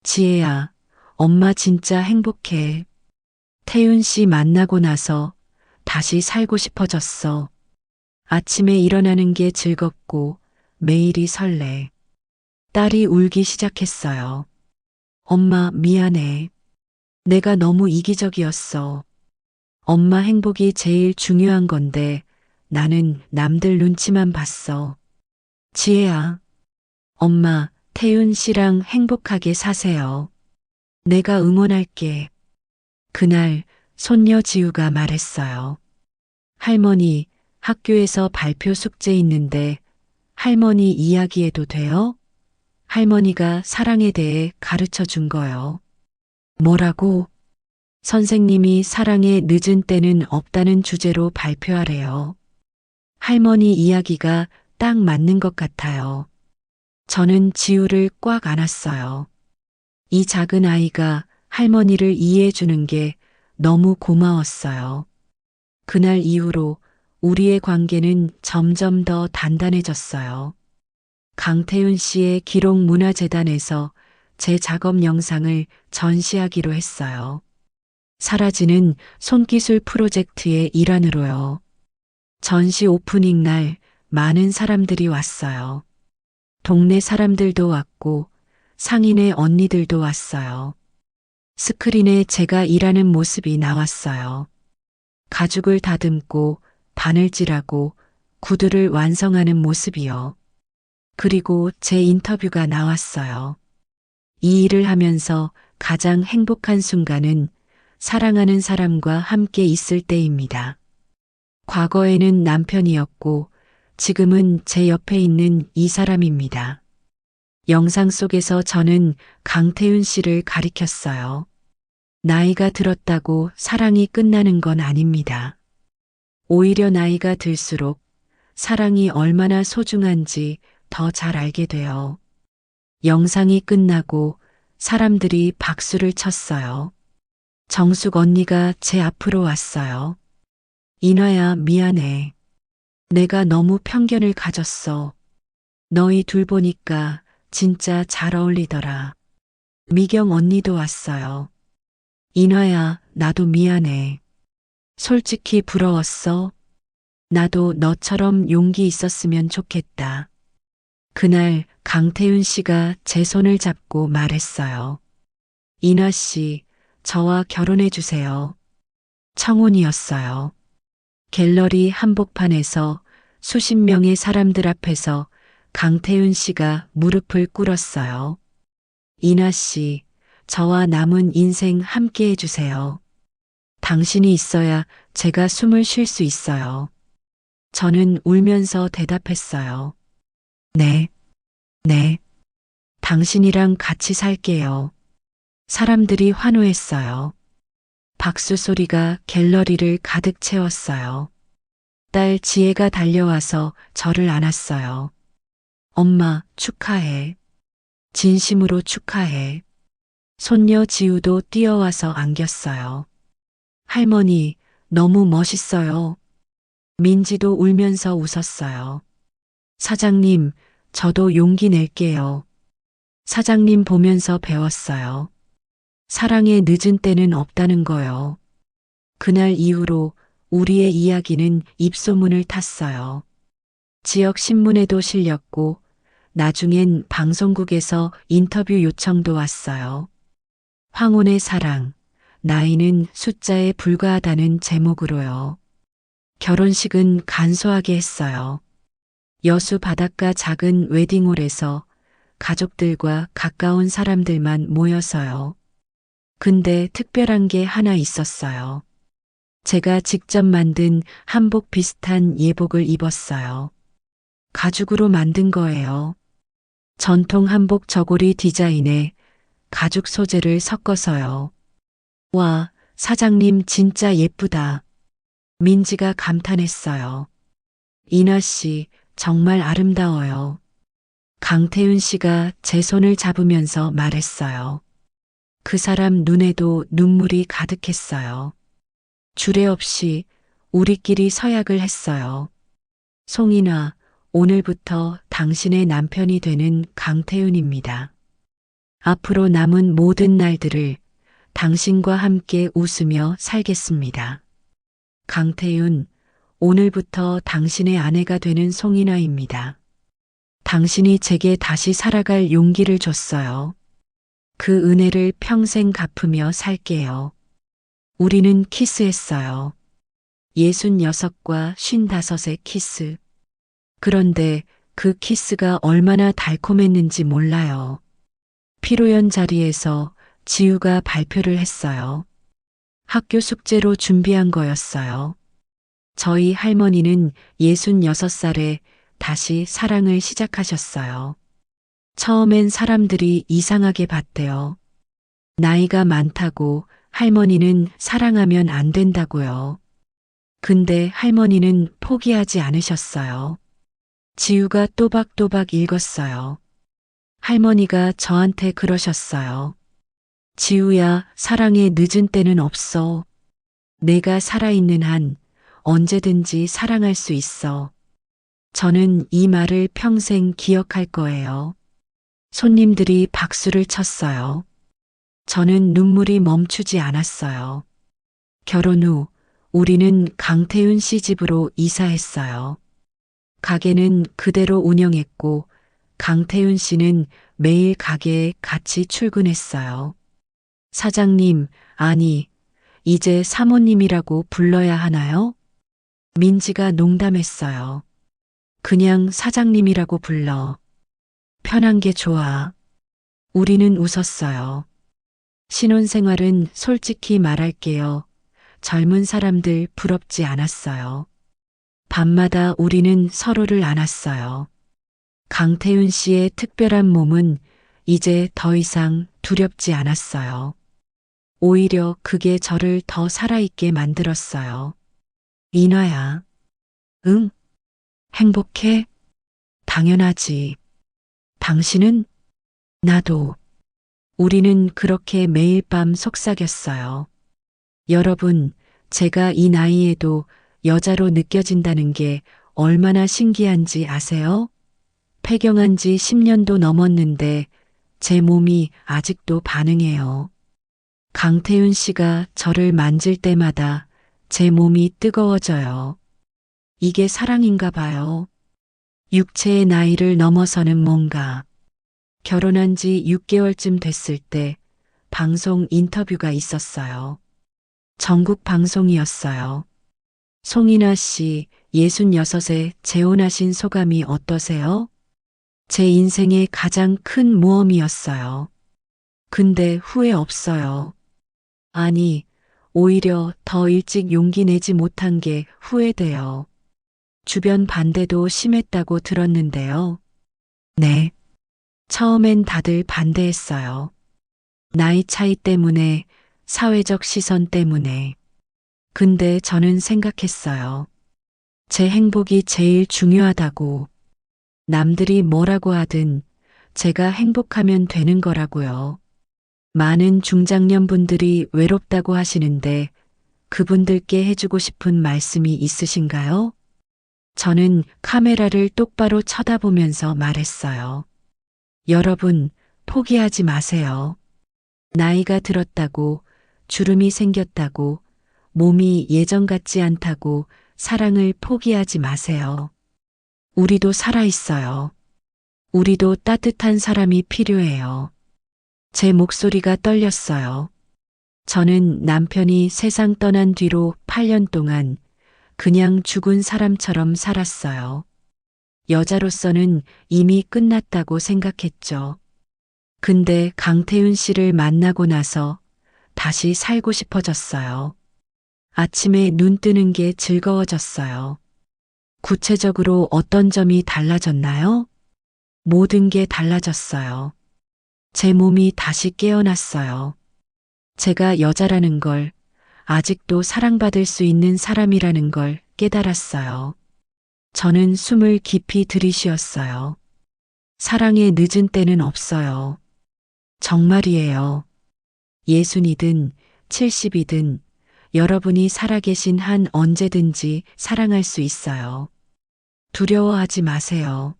지혜야, 엄마 진짜 행복해. 태윤 씨 만나고 나서 다시 살고 싶어졌어. 아침에 일어나는 게 즐겁고 매일이 설레. 딸이 울기 시작했어요. 엄마 미안해. 내가 너무 이기적이었어. 엄마 행복이 제일 중요한 건데 나는 남들 눈치만 봤어. 지혜야, 엄마 태윤 씨랑 행복하게 사세요. 내가 응원할게. 그날 손녀 지우가 말했어요. 할머니, 학교에서 발표 숙제 있는데 할머니 이야기해도 돼요? 할머니가 사랑에 대해 가르쳐 준 거요. 뭐라고? 선생님이 사랑에 늦은 때는 없다는 주제로 발표하래요. 할머니 이야기가 딱 맞는 것 같아요. 저는 지우를 꽉 안았어요. 이 작은 아이가 할머니를 이해해 주는 게 너무 고마웠어요. 그날 이후로 우리의 관계는 점점 더 단단해졌어요. 강태윤 씨의 기록문화재단에서 제 작업 영상을 전시하기로 했어요. 사라지는 손기술 프로젝트의 일환으로요. 전시 오프닝 날 많은 사람들이 왔어요. 동네 사람들도 왔고 상인의 언니들도 왔어요. 스크린에 제가 일하는 모습이 나왔어요. 가죽을 다듬고 바늘질하고 구두를 완성하는 모습이요. 그리고 제 인터뷰가 나왔어요. 이 일을 하면서 가장 행복한 순간은 사랑하는 사람과 함께 있을 때입니다. 과거에는 남편이었고 지금은 제 옆에 있는 이 사람입니다. 영상 속에서 저는 강태윤 씨를 가리켰어요. 나이가 들었다고 사랑이 끝나는 건 아닙니다. 오히려 나이가 들수록 사랑이 얼마나 소중한지 더 잘 알게 돼요. 영상이 끝나고 사람들이 박수를 쳤어요. 정숙 언니가 제 앞으로 왔어요. 인화야, 미안해. 내가 너무 편견을 가졌어. 너희 둘 보니까 진짜 잘 어울리더라. 미경 언니도 왔어요. 인화야, 나도 미안해. 솔직히 부러웠어. 나도 너처럼 용기 있었으면 좋겠다. 그날 강태윤 씨가 제 손을 잡고 말했어요. 인화 씨, 저와 결혼해 주세요. 청혼이었어요. 갤러리 한복판에서 수십 명의 사람들 앞에서 강태윤 씨가 무릎을 꿇었어요. 인화 씨, 저와 남은 인생 함께 해주세요. 당신이 있어야 제가 숨을 쉴 수 있어요. 저는 울면서 대답했어요. 네, 네. 당신이랑 같이 살게요. 사람들이 환호했어요. 박수 소리가 갤러리를 가득 채웠어요. 딸 지혜가 달려와서 저를 안았어요. 엄마, 축하해. 진심으로 축하해. 손녀 지우도 뛰어와서 안겼어요. 할머니, 너무 멋있어요. 민지도 울면서 웃었어요. 사장님, 저도 용기 낼게요. 사장님 보면서 배웠어요. 사랑에 늦은 때는 없다는 거요. 그날 이후로 우리의 이야기는 입소문을 탔어요. 지역 신문에도 실렸고, 나중엔 방송국에서 인터뷰 요청도 왔어요. 황혼의 사랑, 나이는 숫자에 불과하다는 제목으로요. 결혼식은 간소하게 했어요. 여수 바닷가 작은 웨딩홀에서 가족들과 가까운 사람들만 모여서요. 근데 특별한 게 하나 있었어요. 제가 직접 만든 한복 비슷한 예복을 입었어요. 가죽으로 만든 거예요. 전통 한복 저고리 디자인에 가죽 소재를 섞어서요. 와, 사장님 진짜 예쁘다. 민지가 감탄했어요. 인화 씨, 정말 아름다워요. 강태윤 씨가 제 손을 잡으면서 말했어요. 그 사람 눈에도 눈물이 가득했어요. 주례 없이 우리끼리 서약을 했어요. 송이나, 오늘부터 당신의 남편이 되는 강태윤입니다. 앞으로 남은 모든 날들을 당신과 함께 웃으며 살겠습니다. 강태윤, 오늘부터 당신의 아내가 되는 송이나입니다. 당신이 제게 다시 살아갈 용기를 줬어요. 그 은혜를 평생 갚으며 살게요. 우리는 키스했어요. 66과 55의 키스. 그런데 그 키스가 얼마나 달콤했는지 몰라요. 피로연 자리에서 지우가 발표를 했어요. 학교 숙제로 준비한 거였어요. 저희 할머니는 66살에 다시 사랑을 시작하셨어요. 처음엔 사람들이 이상하게 봤대요. 나이가 많다고 할머니는 사랑하면 안 된다고요. 근데 할머니는 포기하지 않으셨어요. 지우가 또박또박 읽었어요. 할머니가 저한테 그러셨어요. 지우야, 사랑에 늦은 때는 없어. 내가 살아있는 한 언제든지 사랑할 수 있어. 저는 이 말을 평생 기억할 거예요. 손님들이 박수를 쳤어요. 저는 눈물이 멈추지 않았어요. 결혼 후 우리는 강태윤 씨 집으로 이사했어요. 가게는 그대로 운영했고 강태윤 씨는 매일 가게에 같이 출근했어요. 사장님, 아니, 이제 사모님이라고 불러야 하나요? 민지가 농담했어요. 그냥 사장님이라고 불러. 편한 게 좋아. 우리는 웃었어요. 신혼생활은 솔직히 말할게요. 젊은 사람들 부럽지 않았어요. 밤마다 우리는 서로를 안았어요. 강태윤 씨의 특별한 몸은 이제 더 이상 두렵지 않았어요. 오히려 그게 저를 더 살아있게 만들었어요. 인화야. 응? 행복해? 당연하지. 당신은? 나도. 우리는 그렇게 매일 밤 속삭였어요. 여러분, 제가 이 나이에도 여자로 느껴진다는 게 얼마나 신기한지 아세요? 폐경한 지 10년도 넘었는데 제 몸이 아직도 반응해요. 강태윤 씨가 저를 만질 때마다 제 몸이 뜨거워져요. 이게 사랑인가 봐요. 육체의 나이를 넘어서는 뭔가. 결혼한 지 6개월쯤 됐을 때 방송 인터뷰가 있었어요. 전국 방송이었어요. 송이나 씨, 66에 재혼하신 소감이 어떠세요? 제 인생의 가장 큰 모험이었어요. 근데 후회 없어요. 아니, 오히려 더 일찍 용기 내지 못한 게 후회돼요. 주변 반대도 심했다고 들었는데요. 네. 처음엔 다들 반대했어요. 나이 차이 때문에, 사회적 시선 때문에. 근데 저는 생각했어요. 제 행복이 제일 중요하다고. 남들이 뭐라고 하든 제가 행복하면 되는 거라고요. 많은 중장년분들이 외롭다고 하시는데 그분들께 해주고 싶은 말씀이 있으신가요? 저는 카메라를 똑바로 쳐다보면서 말했어요. 여러분, 포기하지 마세요. 나이가 들었다고, 주름이 생겼다고, 몸이 예전 같지 않다고 사랑을 포기하지 마세요. 우리도 살아있어요. 우리도 따뜻한 사람이 필요해요. 제 목소리가 떨렸어요. 저는 남편이 세상 떠난 뒤로 8년 동안 그냥 죽은 사람처럼 살았어요. 여자로서는 이미 끝났다고 생각했죠. 근데 강태윤 씨를 만나고 나서 다시 살고 싶어졌어요. 아침에 눈 뜨는 게 즐거워졌어요. 구체적으로 어떤 점이 달라졌나요? 모든 게 달라졌어요. 제 몸이 다시 깨어났어요. 제가 여자라는 걸, 아직도 사랑받을 수 있는 사람이라는 걸 깨달았어요. 저는 숨을 깊이 들이쉬었어요. 사랑에 늦은 때는 없어요. 정말이에요. 60이든 70이든 여러분이 살아계신 한 언제든지 사랑할 수 있어요. 두려워하지 마세요.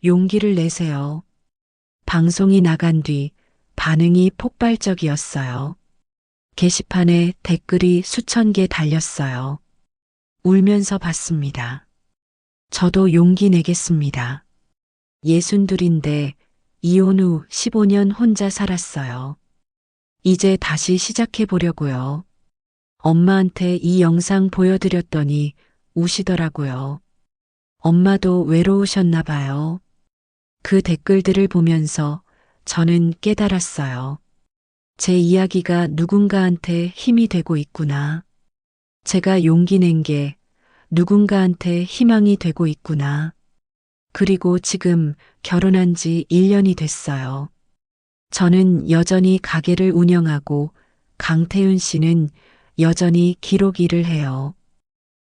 용기를 내세요. 방송이 나간 뒤 반응이 폭발적이었어요. 게시판에 댓글이 수천 개 달렸어요. 울면서 봤습니다. 저도 용기 내겠습니다. 62인데 이혼 후 15년 혼자 살았어요. 이제 다시 시작해 보려고요. 엄마한테 이 영상 보여드렸더니 우시더라고요. 엄마도 외로우셨나 봐요. 그 댓글들을 보면서 저는 깨달았어요. 제 이야기가 누군가한테 힘이 되고 있구나. 제가 용기 낸 게 누군가한테 희망이 되고 있구나. 그리고 지금 결혼한 지 1년이 됐어요. 저는 여전히 가게를 운영하고 강태윤 씨는 여전히 기록 일을 해요.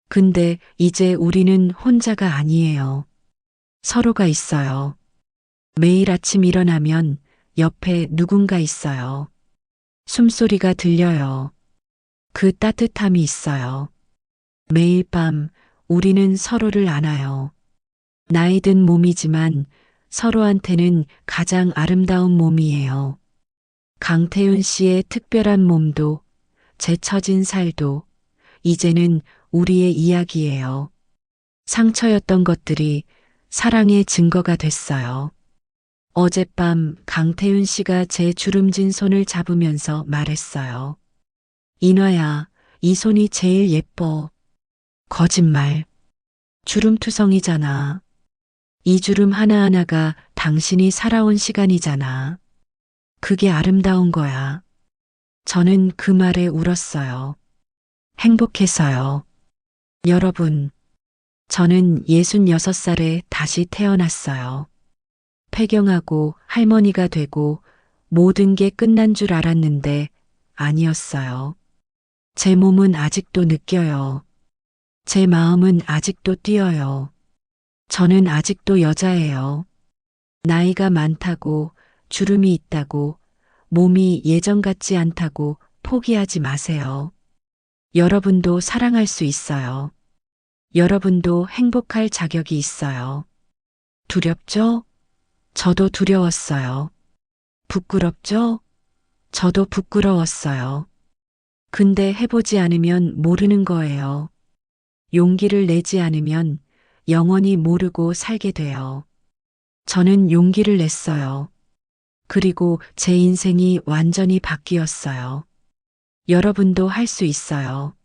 근데 이제 우리는 혼자가 아니에요. 서로가 있어요. 매일 아침 일어나면 옆에 누군가 있어요. 숨소리가 들려요. 그 따뜻함이 있어요. 매일 밤 우리는 서로를 안아요. 나이 든 몸이지만 서로한테는 가장 아름다운 몸이에요. 강태윤 씨의 특별한 몸도 제처진 살도 이제는 우리의 이야기예요. 상처였던 것들이 사랑의 증거가 됐어요. 어젯밤 강태윤 씨가 제 주름진 손을 잡으면서 말했어요. 인화야, 이 손이 제일 예뻐. 거짓말. 주름투성이잖아. 이 주름 하나하나가 당신이 살아온 시간이잖아. 그게 아름다운 거야. 저는 그 말에 울었어요. 행복해서요. 여러분, 저는 66살에 다시 태어났어요. 폐경하고 할머니가 되고 모든 게 끝난 줄 알았는데 아니었어요. 제 몸은 아직도 느껴요. 제 마음은 아직도 뛰어요. 저는 아직도 여자예요. 나이가 많다고, 주름이 있다고, 몸이 예전 같지 않다고 포기하지 마세요. 여러분도 사랑할 수 있어요. 여러분도 행복할 자격이 있어요. 두렵죠? 저도 두려웠어요. 부끄럽죠? 저도 부끄러웠어요. 근데 해보지 않으면 모르는 거예요. 용기를 내지 않으면 영원히 모르고 살게 돼요. 저는 용기를 냈어요. 그리고 제 인생이 완전히 바뀌었어요. 여러분도 할 수 있어요.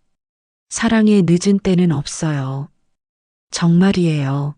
사랑에 늦은 때는 없어요. 정말이에요.